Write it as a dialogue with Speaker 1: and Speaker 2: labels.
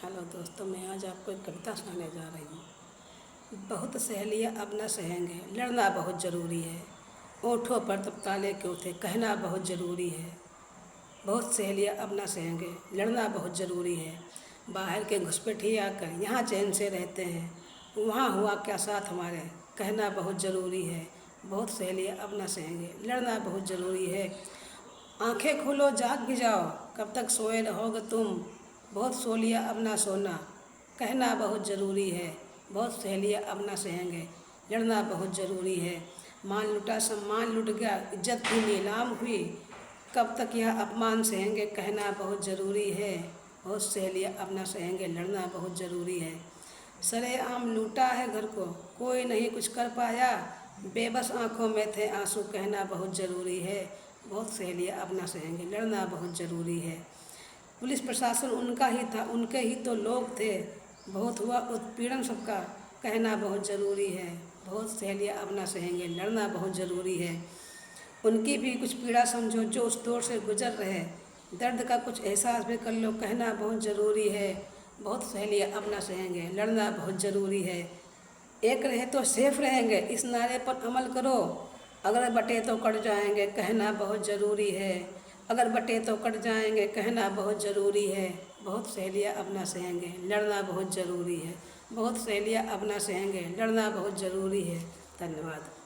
Speaker 1: Hello दोस्तों, मैं आज आपको एक कविता सुनाने जा रही हूँ। बहुत सहेलियाँ अब न सहेंगे, लड़ना बहुत ज़रूरी है। ओंठों पर तब ताले क्यों थे, कहना बहुत ज़रूरी है। बहुत सहेलियाँ अब न सहेंगे, लड़ना बहुत ज़रूरी है। बाहर के घुसपैठी आकर यहाँ चैन से रहते हैं, वहाँ हुआ क्या साथ हमारे, कहना बहुत ज़रूरी है। बहुत सहेलियाँ अब न सहेंगे, लड़ना बहुत ज़रूरी है। आंखें खोलो, जाग भी जाओ, कब तक सोए रहोगे तुम। बहुत सहेलियाँ अब ना सोना, कहना बहुत ज़रूरी है। बहुत सहेलियाँ अब ना सहेंगे, लड़ना बहुत ज़रूरी है। मान लुटा सम्मान लुट गया, इज्जत भी नीलाम हुई, कब तक यह अपमान सहेंगे, कहना बहुत ज़रूरी है। बहुत सहेलियाँ अब ना सहेंगे, लड़ना बहुत ज़रूरी है। सरेआम लूटा है घर को, कोई नहीं कुछ कर पाया, बेबस आंखों में थे आंसू, कहना बहुत ज़रूरी है। बहुत सहेलियाँ अब ना सहेंगे, लड़ना बहुत ज़रूरी है। पुलिस प्रशासन उनका ही था, उनके ही तो लोग थे, बहुत हुआ उत्पीड़न सबका, कहना बहुत ज़रूरी है। बहुत सहेलियाँ अब ना सहेंगे, लड़ना बहुत ज़रूरी है। उनकी भी कुछ पीड़ा समझो जो उस दौर से गुजर रहे, दर्द का कुछ एहसास भी कर लो, कहना बहुत ज़रूरी है। बहुत सहेलियाँ अब ना सहेंगे, लड़ना बहुत ज़रूरी है। एक रहे तो सेफ रहेंगे, इस नारे पर अमल करो, अगर बटे तो कट जाएंगे, कहना बहुत ज़रूरी है। अगर बटे तो कट जाएंगे, कहना बहुत ज़रूरी है। बहुत सहेलियाँ अब ना सहेंगे, लड़ना बहुत ज़रूरी है। बहुत सहेलियाँ अब ना सहेंगे, लड़ना बहुत ज़रूरी है। धन्यवाद।